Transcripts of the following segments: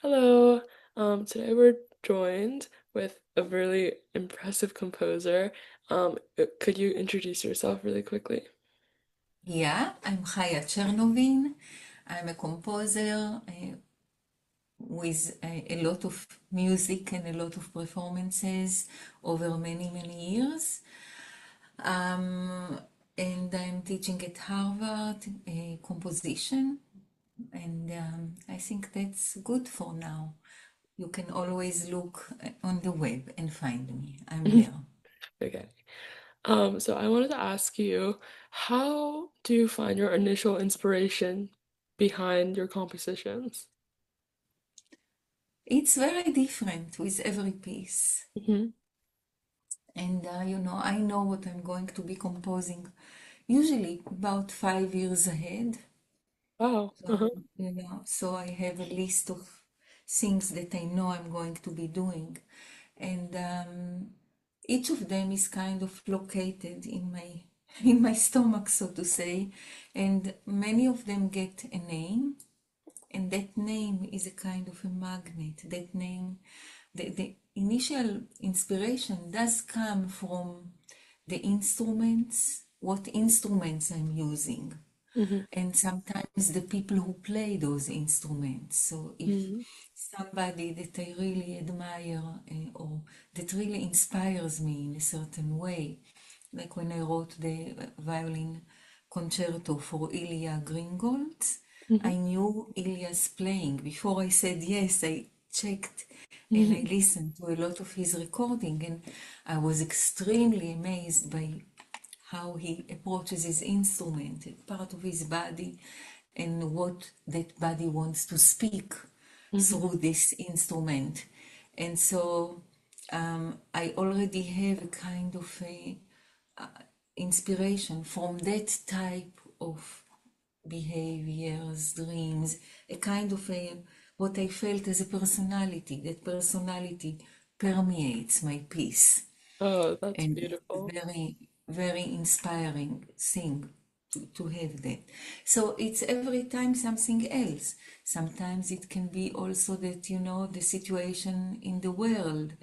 Hello. Today we're joined with a really impressive composer. Could you introduce yourself really quickly? Yeah, I'm Chaya Czernowin. I'm a composer with a lot of music and a lot of performances over many, many years. Um, and I'm teaching at Harvard composition, and I think that's good for now. You can always look on the web and find me. I'm there. Okay. So I wanted to ask you, how do you find your initial inspiration behind your compositions? It's very different with every piece. Hmm. And I know what I'm going to be composing usually about 5 years ahead. Wow. So, Uh-huh. so I have a list of things that I know I'm going to be doing. And each of them is kind of located in my in my stomach, so to say. And many of them get a name, and that name is a kind of a magnet. That name, the initial inspiration does come from the instruments, what instruments I'm using, Hmm. and sometimes the people who play those instruments. So if Hmm. somebody that I really admire or that really inspires me in a certain way, like when I wrote the violin concerto for Ilya Gringolds, Hmm. I knew Ilya's playing. Before I said yes, I checked and I Hmm. listened to a lot of his recording, and I was extremely amazed by how he approaches his instrument, part of his body, and what that body wants to speak Hmm. through this instrument. And so I already have a kind of a inspiration from that type of behaviors, dreams, a kind of a what I felt as a personality. That personality permeates my piece, Oh, that's and it's a beautiful. very, very inspiring thing to have that. So it's every time something else. Sometimes it can be also that, the situation in the world,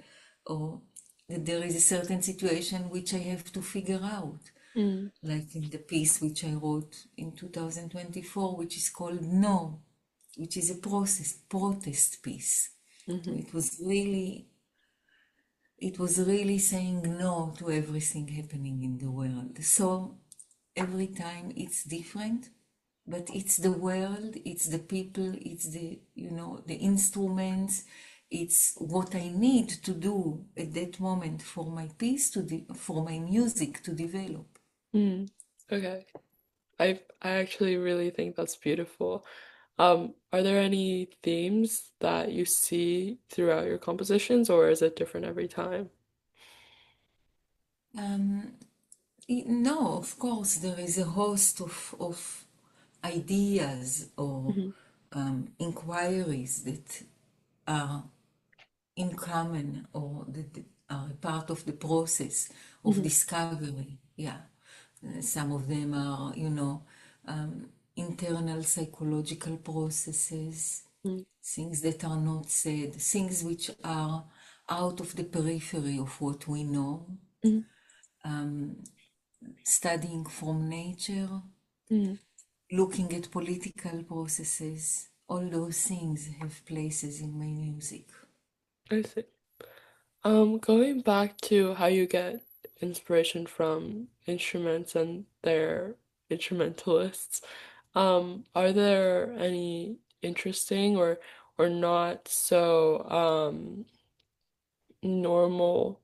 or that there is a certain situation which I have to figure out. Mm. Like in the piece which I wrote in 2024, which is called No, which is a protest piece. So Hmm. it was really saying no to everything happening in the world. So every time it's different, but it's the world, it's the people, it's the instruments, it's what I need to do at that moment for my piece for my music to develop. Mm. Okay. I actually really think that's beautiful. Are there any themes that you see throughout your compositions, or is it different every time? Um, no, of course, there is a host of ideas or Hmm. inquiries that are in common or that are a part of the process of Hmm. discovery. Yeah. Some of them are, internal psychological processes, things that are not said, things which are out of the periphery of what we know, Hmm. studying from nature, Hmm. looking at political processes. All those things have places in my music. I see. Going back to how you get inspiration from instruments and their instrumentalists, are there any interesting or not so normal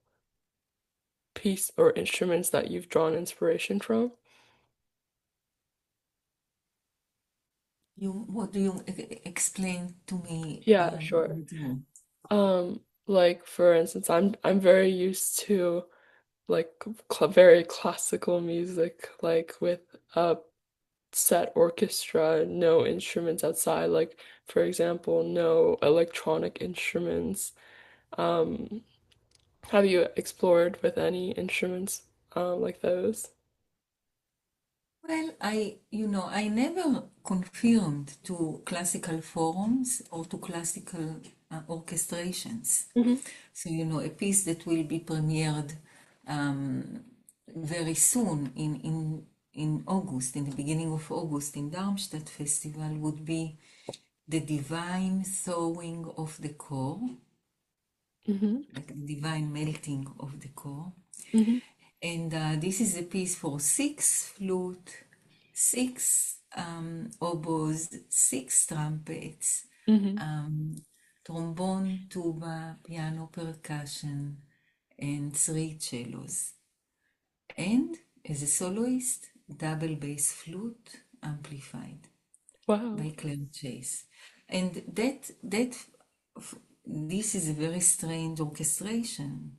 piece or instruments that you've drawn inspiration from? What do you explain to me? Yeah, sure. With you? Like for instance, I'm very used to like very classical music, like with a set orchestra, no instruments outside, like for example, no electronic instruments. Um, have you explored with any instruments like those? Well, I never confirmed to classical forms or to classical orchestrations. Hmm. So, a piece that will be premiered um, very soon in August, in the beginning of August in Darmstadt Festival would be The Divine Thawing of the Core, Hmm. like the divine melting of the core. Hmm. And this is a piece for six flute, six oboes, six trumpets, Hmm. um, trombone, tuba, piano, percussion, and three cellos. And as a soloist, double bass flute amplified Wow. by Claire Chase. And this is a very strange orchestration.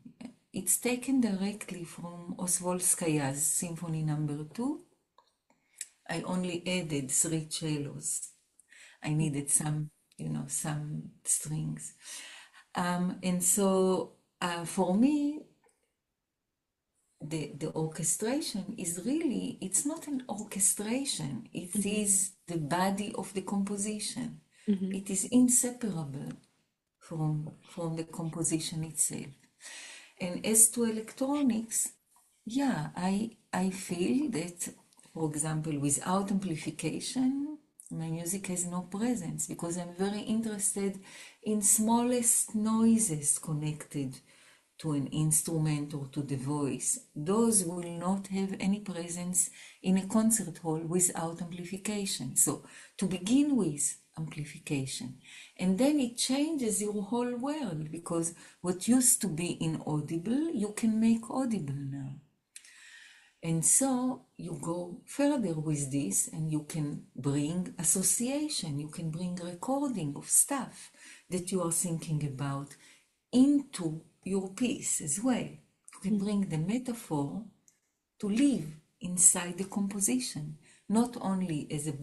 It's taken directly from Oswolskaya's Symphony Number 2. I only added three cellos. I needed some strings. And so for me, the orchestration is really, it's not an orchestration, it Hmm. is the body of the composition. Hmm. It is inseparable from the composition itself. And as to electronics, yeah, I feel that, for example, without amplification, my music has no presence because I'm very interested in smallest noises connected to an instrument or to the voice. Those will not have any presence in a concert hall without amplification. So, to begin with, amplification. And then it changes your whole world because what used to be inaudible, you can make audible now. And so you go further with this and you can bring association, you can bring recording of stuff that you are thinking about into your piece as well. You can bring the metaphor to live inside the composition, not only as a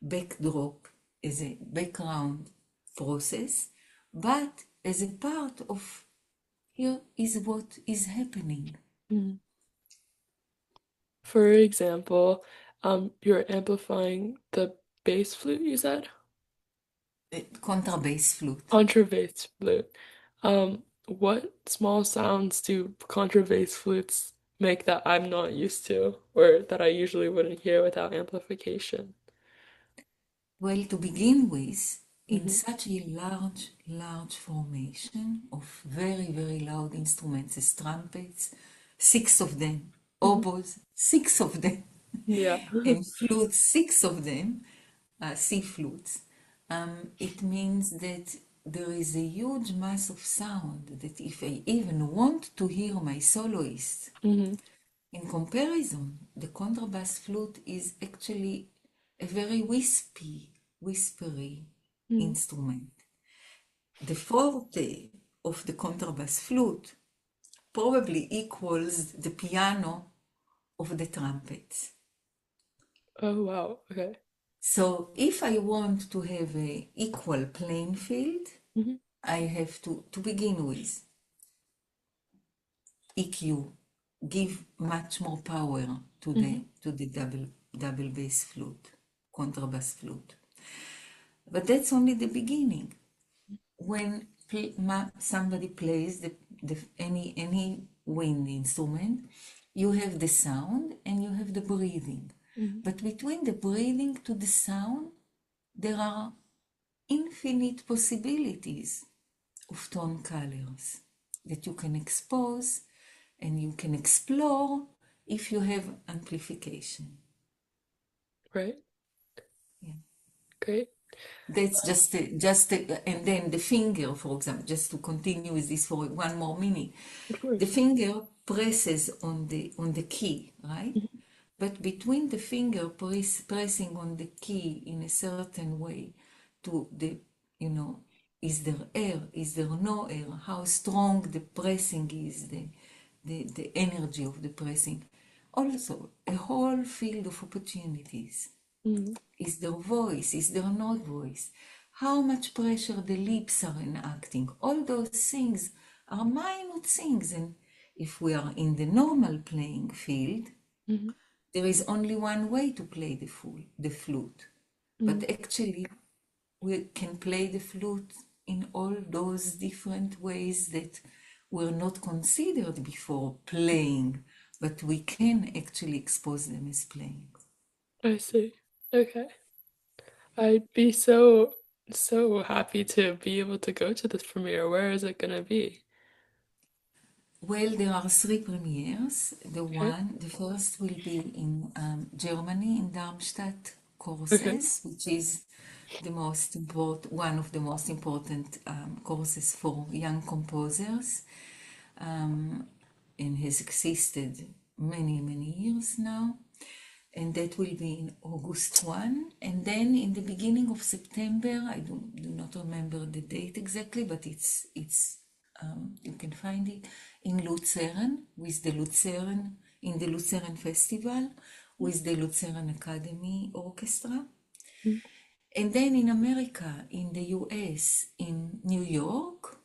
backdrop, as a background process, but as a part of here is what is happening. Hmm. For example, you're amplifying the bass flute, you said? Contrabass flute. Contrabass flute. What small sounds do contrabass flutes make that I'm not used to, or that I usually wouldn't hear without amplification? Well, to begin with, in Hmm. such a large formation of very, very loud instruments as trumpets, six of them, Hmm. oboes, six of them, Yeah. and flutes, six of them, C flutes, it means that there is a huge mass of sound that if I even want to hear my soloist, Hmm. in comparison, the contrabass flute is actually a very whispery Hmm. instrument. The forte of the contrabass flute probably equals the piano of the trumpets. Oh, wow. Okay. So if I want to have a equal playing field, Hmm. I have to begin with EQ, give much more power to Hmm. the double bass flute, contrabass flute. But that's only the beginning. When somebody plays any wind instrument, you have the sound and you have the breathing. Hmm. But between the breathing to the sound, there are infinite possibilities of tone colors that you can expose and you can explore if you have amplification. Right. Yeah. Great. That's and then the finger, for example, just to continue with this for one more minute, Of the course. finger presses on the key, right? Hmm. But between the finger pressing on the key in a certain way to the, you know, is there air, is there no air, how strong the pressing is, the energy of the pressing. Also, a whole field of opportunities. Hmm. Is there voice? Is there not voice? How much pressure the lips are enacting? All those things are minute things. And if we are in the normal playing field, Hmm. there is only one way to play the flute. Mm. But actually, we can play the flute in all those different ways that were not considered before playing, but we can actually expose them as playing. I see. Okay. I'd be so happy to be able to go to this premiere. Where is it gonna be? Well, there are three premieres. Okay. The first will be in Germany, in Darmstadt Okay. courses, which is one of the most important courses for young composers, and has existed many years now. And that will be in August 1. And then in the beginning of September, I do not remember the date exactly, but it's you can find it in Lucerne with the Lucerne in the Lucerne Festival with the Lucerne Academy Orchestra. Mm. And then in America, in the US, in New York,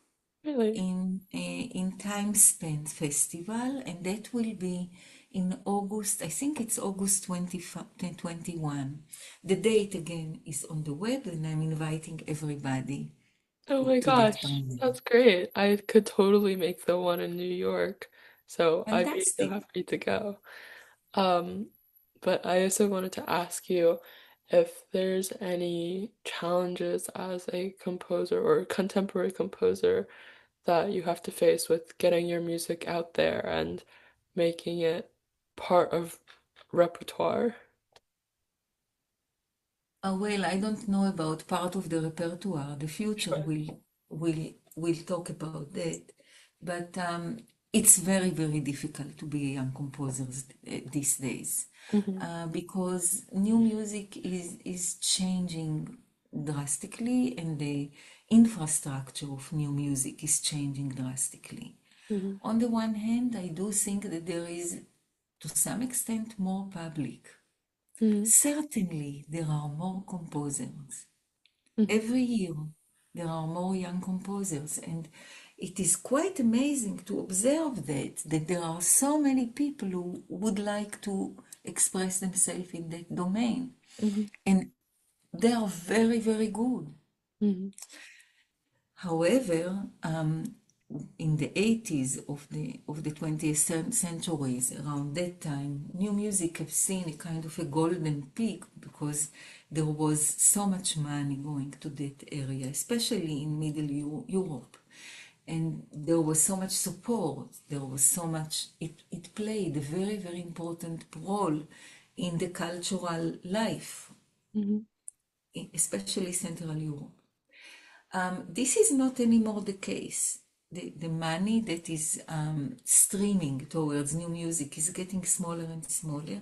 Really? in Time Spent Festival, and that will be in August. I think it's August 21. The date again is on the web, and I'm inviting everybody Oh my to that gosh, panel. that's great. I could totally make the one in New York, so I'd be so Fantastic. happy to go. Um, but I also wanted to ask you if there's any challenges as a composer or contemporary composer that you have to face with getting your music out there and making it part of repertoire. Well, I don't know about part of the repertoire. The future Sure. will talk about that. But it's very difficult to be a young composer these days, Hmm. because new music is changing drastically, and the infrastructure of new music is changing drastically. Hmm. On the one hand, I do think that there is, to some extent, more public. Hmm. Certainly, there are more composers. Hmm. Every year, there are more young composers, and it is quite amazing to observe that there are so many people who would like to express themselves in that domain, Hmm. and they are very good. Hmm. However, in the 80s of the 20th centuries, around that time, new music have seen a kind of a golden peak because there was so much money going to that area, especially in Europe. And there was so much support, there was so much, it played a very important role in the cultural life, Hmm. especially Central Europe. This is not anymore the case. The money that is streaming towards new music is getting smaller and smaller.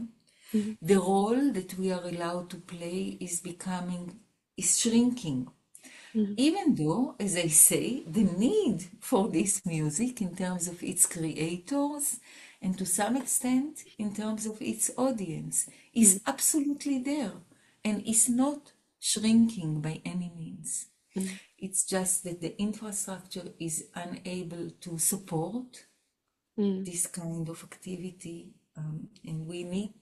Hmm. The role that we are allowed to play is shrinking. Hmm. Even though, as I say, the need for this music in terms of its creators and to some extent in terms of its audience Hmm. is absolutely there and is not shrinking by any means. Hmm. It's just that the infrastructure is unable to support Hmm. this kind of activity, and we need,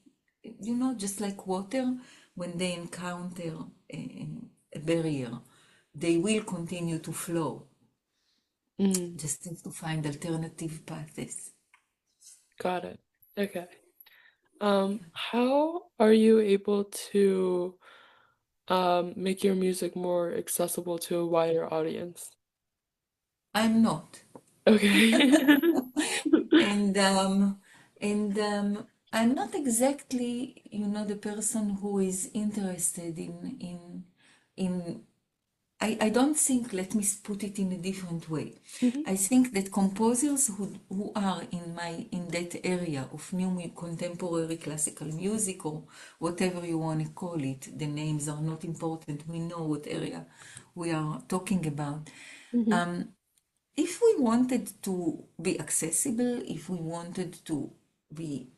just like water, when they encounter a barrier, they will continue to flow. Hmm. Just have to find alternative paths. Got it. Okay. How are you able to make your music more accessible to a wider audience? I'm not. Okay. And I'm not exactly, the person who is interested in I don't think, let me put it in a different way. Mhm. I think that composers who are in that area of contemporary classical music, or whatever you want to call it, the names are not important. We know what area we are talking about. Mhm. If we wanted to be accessible, if we wanted to be,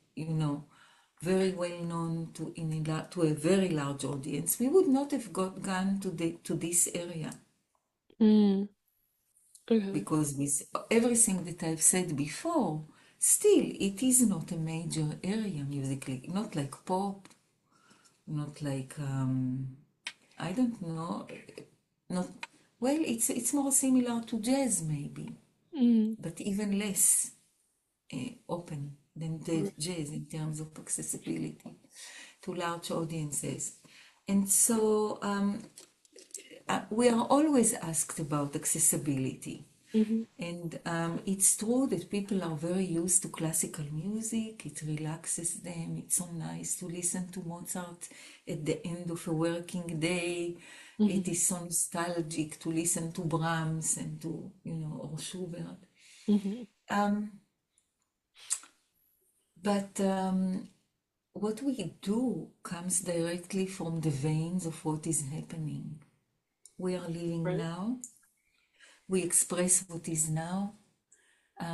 very well known to a very large audience, we would not have gone to this area, Mm. Okay. because with everything that I've said before, still, it is not a major area musically, not like pop, not like, I don't know, not, well, it's more similar to jazz maybe, Mm. but even less open than the Right. jazz in terms of accessibility to large audiences. And so we are always asked about accessibility. Mm-hmm. And it's true that people are very used to classical music, it relaxes them, it's so nice to listen to Mozart at the end of a working day. It Mm-hmm. is so nostalgic to listen to Brahms and to, or Schubert. Mm-hmm. Um, but what we do comes directly from the veins of what is happening. We are living Right. now, we express what is now.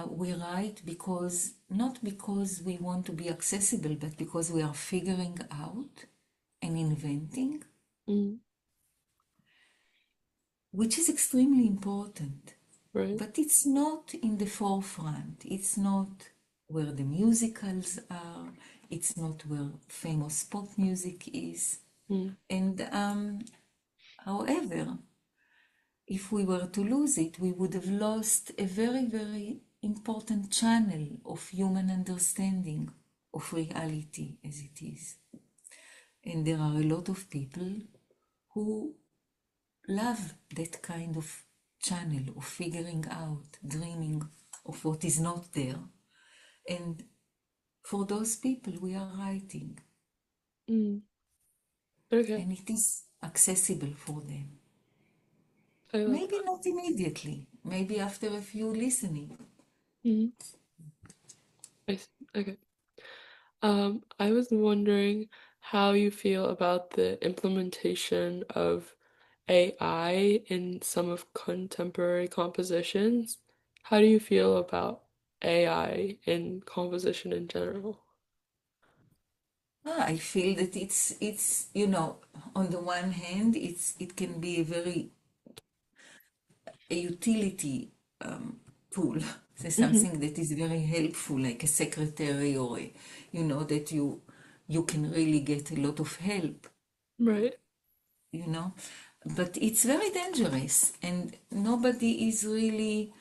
We write because, not because we want to be accessible, but because we are figuring out and inventing, Mm. which is extremely important. Right. But it's not in the forefront. It's not where the musicals are. It's not where famous pop music is. Mm. And however, if we were to lose it, we would have lost a very, very important channel of human understanding of reality as it is. And there are a lot of people who love that kind of channel of figuring out, dreaming of what is not there. And for those people, we are writing, Mm. Okay. and it is accessible for them. I like Maybe not immediately, maybe after a few listening. that. Mm. I see. Okay. I was wondering how you feel about the implementation of AI in some of contemporary compositions. How do you feel about AI in composition in general? I feel that it's on the one hand it can be a utility tool, so Hmm. something that is very helpful, like a secretary or that you can really get a lot of help, Right. you know. But it's very dangerous, and nobody is really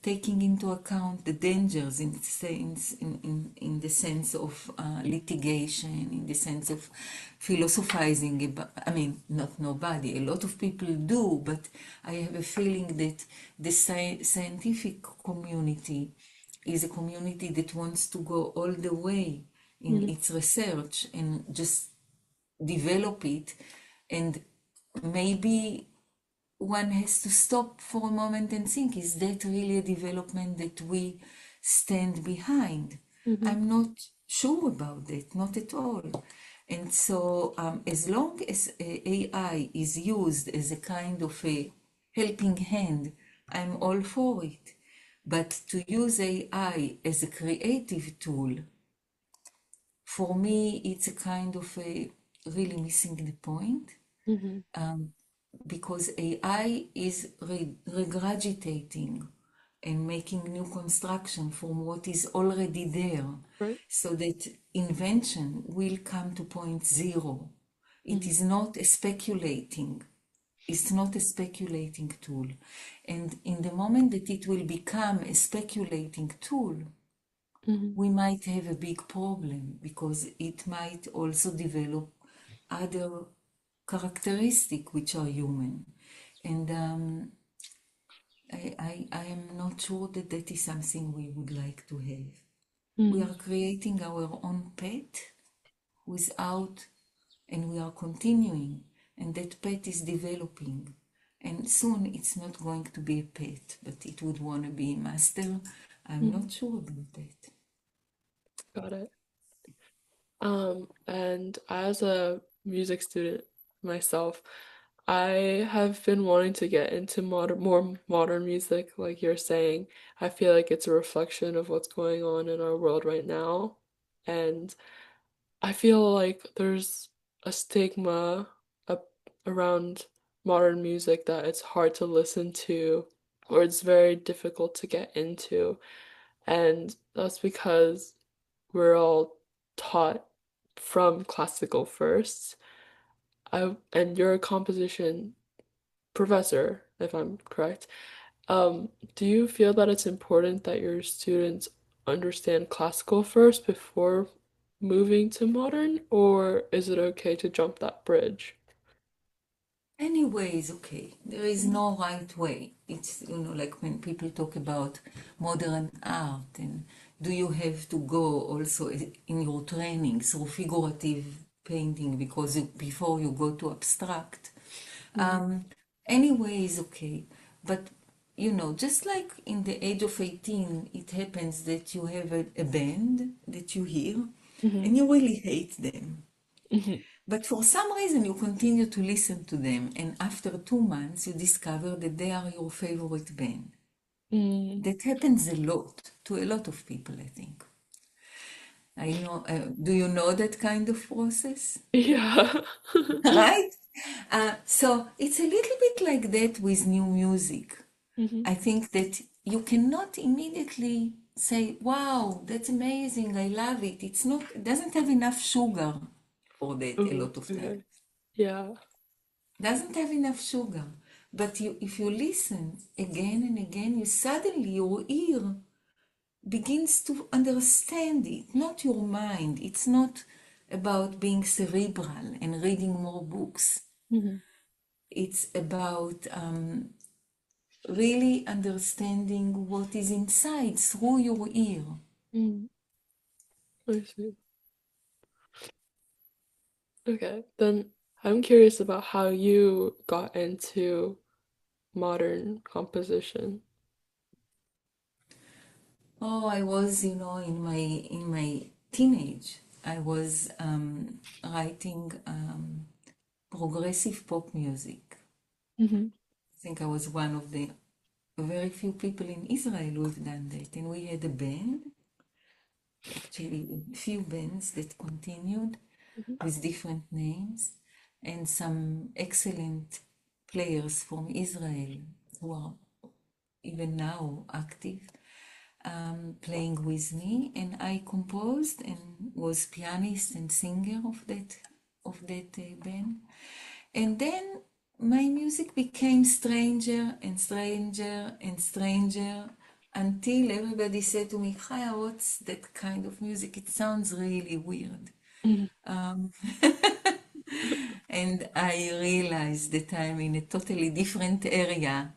taking into account the dangers in sense in the sense of litigation, in the sense of philosophizing about, I mean, not nobody, a lot of people do, but I have a feeling that the scientific community is a community that wants to go all the way in Mm-hmm. its research and just develop it. And maybe one has to stop for a moment and think, is that really a development that we stand behind? Mm-hmm. I'm not sure about that, not at all. And so, as long as AI is used as a kind of a helping hand, I'm all for it. But to use AI as a creative tool, for me, it's a kind of a really missing the point, Mm-hmm. um, because AI is regurgitating and making new construction from what is already there, Right. so that invention will come to point zero. It Mm-hmm. is not a speculating. It's not a speculating tool. And in the moment that it will become a speculating tool, Mm-hmm. we might have a big problem, because it might also develop other characteristics which are human. And I am not sure that that is something we would like to have. We Mm-hmm. are creating our own pet without, and we are continuing, and that pet is developing. And soon it's not going to be a pet, but it would want to be a master. I'm Mm-hmm. not sure about that. Got it. And as a music student myself, I have been wanting to get into more modern music, like you're saying. I feel like it's a reflection of what's going on in our world right now. And I feel like there's a stigma up around modern music that it's hard to listen to or it's very difficult to get into. And that's because we're all taught from classical first. And you're a composition professor, if I'm correct. Do you feel that it's important that your students understand classical first before moving to modern, or is it okay to jump that bridge? Anyway, is okay. There is no right way. It's, like when people talk about modern art, and do you have to go also in your training through figurative painting because before you go to abstract? Mm, Um, anyway, is okay. But, just like in the age of 18, it happens that you have a band that you hear mhm, and you really hate them. mhm, But for some reason, you continue to listen to them, and after 2 months, you discover that they are your favorite band. mm. That happens a lot to a lot of people, I think. I know, do you know that kind of process? Yeah. Right? So it's a little bit like that with new music. Mhm. I think that you cannot immediately say, wow, that's amazing, I love it. It's not, it doesn't have enough sugar for that a Ooh, lot of okay. times. Yeah. Doesn't have enough sugar. But if you listen again and again, you suddenly your ear begins to understand it, not your mind. It's not about being cerebral and reading more books. Mhm. It's about really understanding what is inside through your ear. Mm, I see. Okay. Then I'm curious about how you got into modern composition. Oh, I was, in my teenage, I was writing progressive pop music. Mhm. I think I was one of the very few people in Israel who have done that. And we had a band, actually a few bands that continued Mhm. with different names, and some excellent players from Israel who are even now active, playing with me. And I composed and was pianist and singer of that band. And then my music became stranger and stranger and stranger until everybody said to me, Chaya, what's that kind of music? It sounds really weird. Mhm. Um, and I realized that I'm in a totally different area.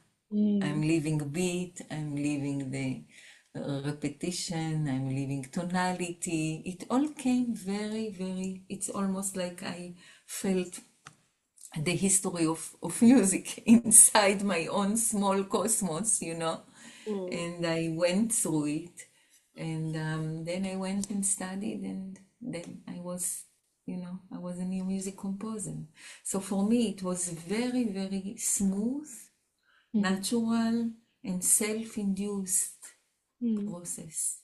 I'm Mm, leaving beat, I'm leaving the repetition, I'm leaving tonality. It all came very, very, it's almost like I felt the history of music inside my own small cosmos. mm, And I went through it. And then I went and studied, and then I was a new music composer. So for me, it was very, very smooth, mhm, natural, and self-induced mm. process.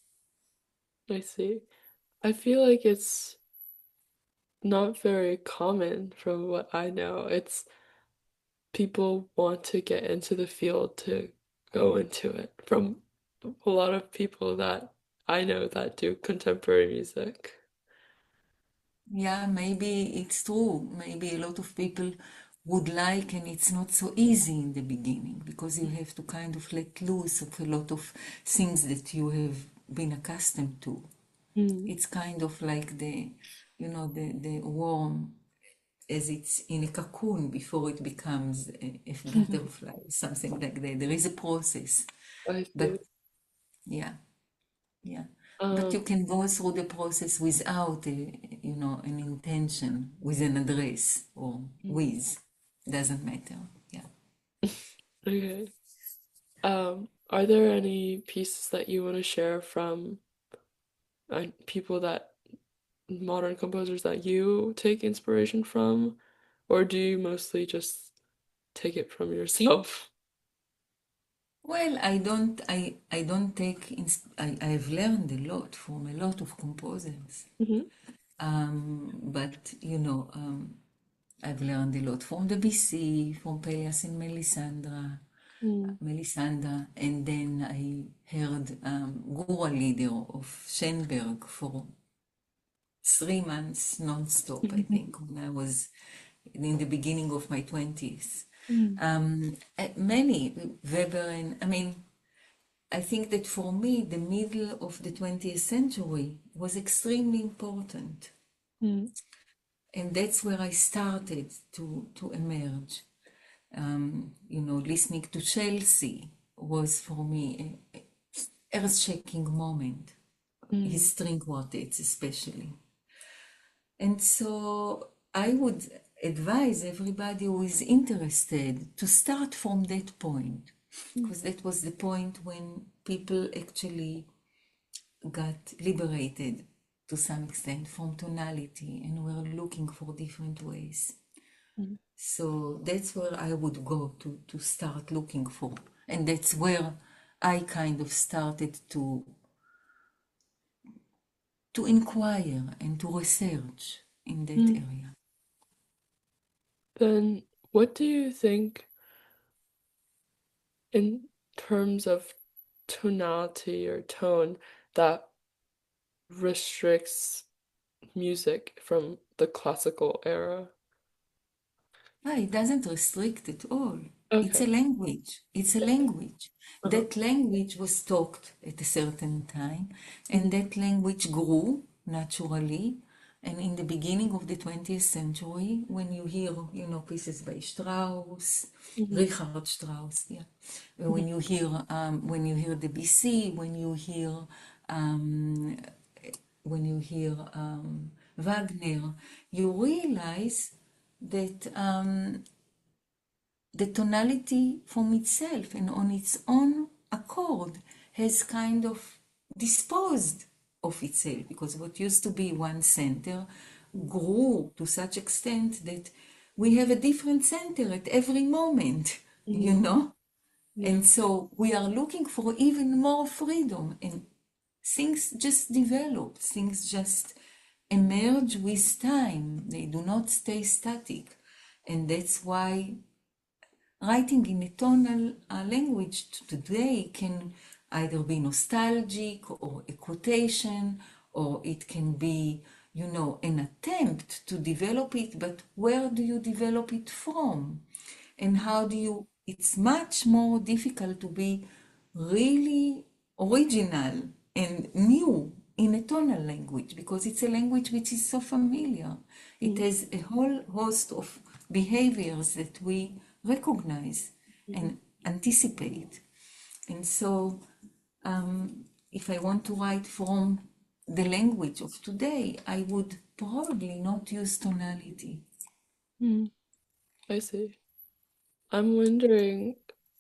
I see. I feel like it's not very common from what I know. It's people want to get into the field to go into it from a lot of people that I know that do contemporary music. Yeah, maybe it's true. Maybe a lot of people would like, and it's not so easy in the beginning because you have to kind of let loose of a lot of things that you have been accustomed to. Mm, It's kind of like the worm as it's in a cocoon before it becomes a butterfly, something like that. There is a process, I but see. yeah, yeah. But Um, you can go through the process without an intention, with an address or mm, with. Doesn't matter. Yeah. okay. Are there any pieces that you want to share from people that modern composers that you take inspiration from, or do you mostly just take it from yourself? Well, I don't take, I've learned a lot from a lot of composers. Hmm. But, I've learned a lot from the BC, from Pelias and Melisandre. Mm. Melisande, and then I heard Gura leader of Schoenberg for 3 months non-stop, I think, when I was in the beginning of my 20s. Mm. Many, Weber, and I mean, I think that for me, the middle of the 20th century was extremely important. Mm. And that's where I started to emerge. Listening to Chelsea was for me an earth-shaking moment, his Mm. string quartets especially. And so I would advise everybody who is interested to start from that point, Mm. because that was the point when people actually got liberated to some extent from tonality and were looking for different ways. Mm. So that's where I would go to start looking for. And that's where I kind of started to inquire and to research in that Mm. area. Then what do you think in terms of tonality or tone that restricts music from the classical era? Ah, it doesn't restrict at all. It's a Okay. language. It's a Okay. language. Uh-huh. That language was talked at a certain time, and Mhm. that language grew naturally. And in the beginning of the 20th century, when you hear, pieces by Strauss, Mhm. Richard Strauss, yeah, Mhm. when you hear Debussy, um, when you hear Wagner, you realize that the tonality from itself and on its own accord has kind of disposed of itself, because what used to be one center grew to such extent that we have a different center at every moment, you Mhm. know? Yeah. And so we are looking for even more freedom, and things just develop, things just emerge with time. They do not stay static. And that's why writing in a tonal language today can either be nostalgic or a quotation, or it can be, an attempt to develop it, but where do you develop it from? And how do you, it's much more difficult to be really original and new in a tonal language, because it's a language which is so familiar. It Mhm. has a whole host of behaviors that we recognize Mhm. and anticipate. And so, if I want to write from the language of today, I would probably not use tonality. Mhm. I see. I'm wondering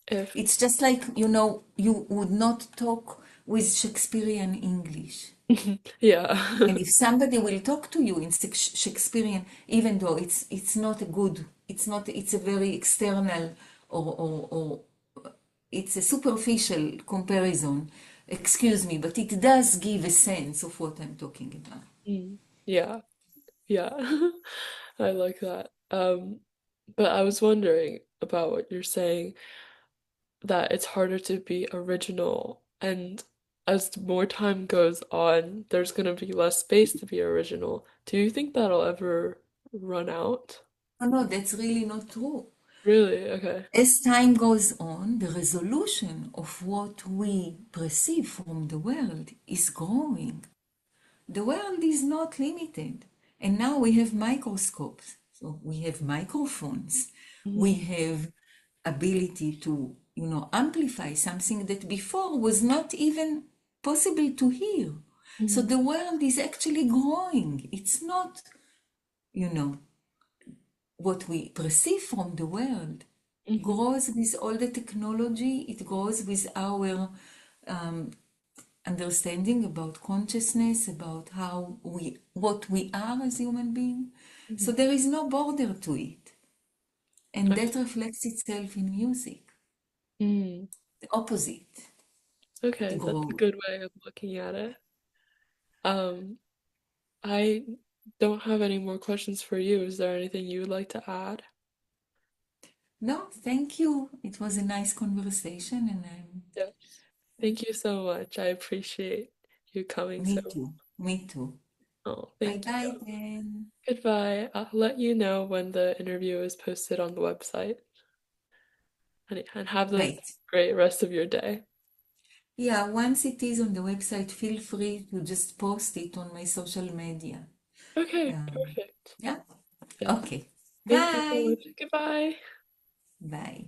if It's just like, you would not talk with Shakespearean English. yeah. And if somebody will talk to you in Shakespearean, even though it's not a good, it's a very external, or it's a superficial comparison, excuse me, but it does give a sense of what I'm talking about. Mm. Yeah. Yeah. I like that. But I was wondering about what you're saying, that it's harder to be original, and as more time goes on, there's gonna be less space to be original. Do you think that'll ever run out? Oh, no, that's really not true. Really? Okay. As time goes on, the resolution of what we perceive from the world is growing. The world is not limited. And now we have microscopes. So we have microphones. We Mhm. have ability to, amplify something that before was not even possible to hear. So Mhm. the world is actually growing. It's not, you know, what we perceive from the world Mhm. grows with all the technology, it grows with our understanding about consciousness, about what we are as human beings. So Mhm. there is no border to it. And Okay. that reflects itself in music. Mm. The opposite, the Okay, that's a growth. good way of looking at it. Um, I don't have any more questions for you. Is there anything you would like to add? No, thank you. It was a nice conversation, and Yes. Thank you so much. I appreciate you coming me so. too. Me too. Oh, Bye thank bye you. then. Goodbye. I'll let you know when the interview is posted on the website. And have a Great. great rest of your day. Yeah, once it is on the website, feel free to just post it on my social media. Okay, Um, perfect. yeah. Yes. Okay. Thank you so Bye. much. Goodbye. Bye.